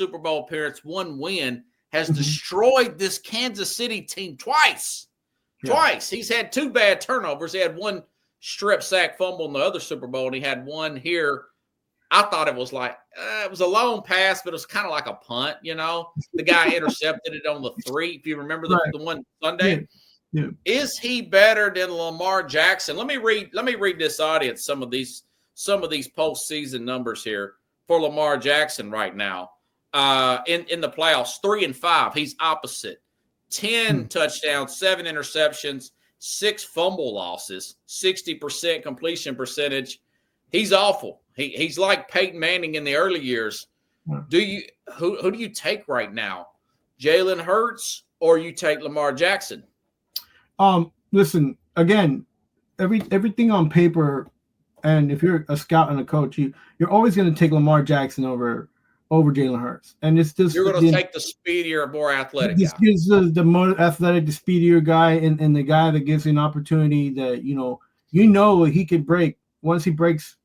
Super Bowl appearance, 1 win, has Mm-hmm. destroyed this Kansas City team twice. Yeah. Twice. He's had 2 bad turnovers. He had 1 strip sack fumble in the other Super Bowl, and he had 1 here. I thought it was like it was a long pass, but it was kind of like a punt, you know. The guy intercepted it on the 3, if you remember the one Sunday. Yeah. Is he better than Lamar Jackson? Let me read this audience some of these postseason numbers here for Lamar Jackson right now. In the playoffs, 3-5. He's opposite. 10 touchdowns, 7 interceptions, 6 fumble losses, 60% completion percentage. He's awful. He's like Peyton Manning in the early years. Who do you take right now? Jalen Hurts or you take Lamar Jackson? Listen, again, everything on paper, and if you're a scout and a coach, you're always going to take Lamar Jackson over Jalen Hurts, and it's just you're going to take the speedier, more athletic guy. This gives the more athletic, the speedier guy, and the guy that gives you an opportunity that he could break. Once he breaks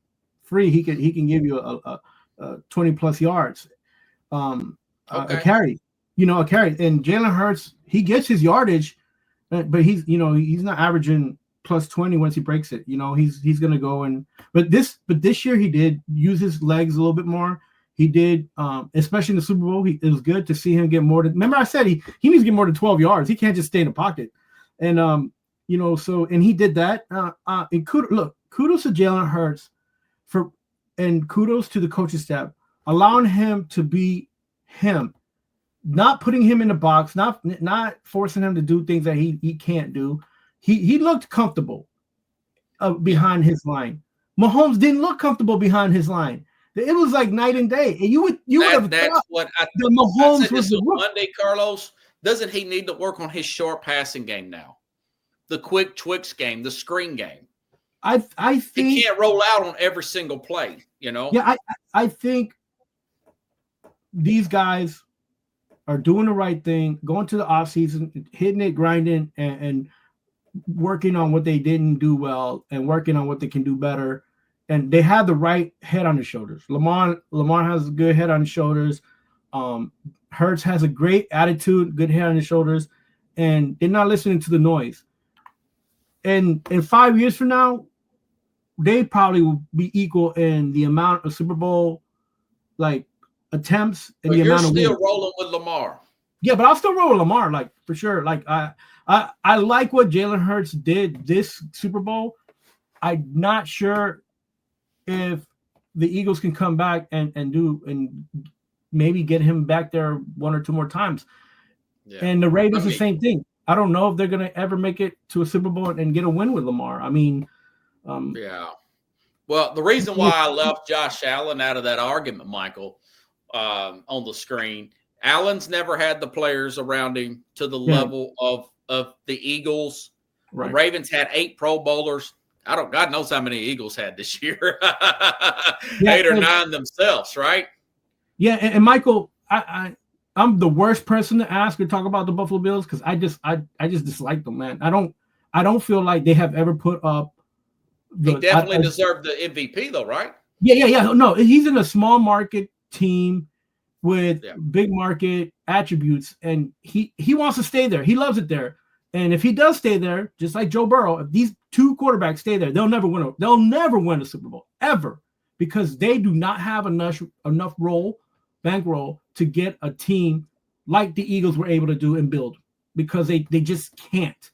free, he can give you a 20+ yards, a carry, a carry. And Jalen Hurts, he gets his yardage, but he's not averaging plus 20 once he breaks it. He's going to go but this year he did use his legs a little bit more. He did, especially in the Super Bowl. It was good to see him get more. Remember, I said he needs to get more than 12 yards. He can't just stay in the pocket, and and he did that. And kudos to Jalen Hurts and kudos to the coaching staff allowing him to be him, not putting him in the box, not forcing him to do things that he can't do. He looked comfortable behind his line. Mahomes didn't look comfortable behind his line. It was like night and day. And you would have thought what the Mahomes was the Monday, Carlos. Doesn't he need to work on his short passing game now? The quick twix game, the screen game. I think he can't roll out on every single play, Yeah, I think these guys are doing the right thing, going to the offseason, hitting it, grinding, and working on what they didn't do well and working on what they can do better. And they have the right head on their shoulders. Lamar has a good head on his shoulders. Hurts has a great attitude, good head on his shoulders, and they're not listening to the noise. And in 5 years from now, they probably will be equal in the amount of Super Bowl attempts and the amount of wins. You're still rolling with Lamar. Yeah, but I'll still roll with Lamar, for sure. I like what Jalen Hurts did this Super Bowl. I'm not sure if the Eagles can come back and maybe get him back there 1 or 2 more times. Yeah. And the Ravens the same thing. I don't know if they're going to ever make it to a Super Bowl and get a win with Lamar. Yeah. Well, the reason why I left Josh Allen out of that argument, Michael, on the screen, Allen's never had the players around him to the level of the Eagles. Right. The Ravens had 8 Pro Bowlers. God knows how many Eagles had this year. 8 or 9 themselves, right? Yeah, and Michael, I'm the worst person to ask or talk about the Buffalo Bills because I just dislike them, man. I don't feel like they have ever put up. He definitely deserved the MVP, though, right? Yeah. No, he's in a small market team with big market attributes, and he wants to stay there. He loves it there. And if he does stay there, just like Joe Burrow, if these 2 quarterbacks stay there, they'll never win a Super Bowl ever, because they do not have enough bankroll to get a team like the Eagles were able to do and build, because they just can't.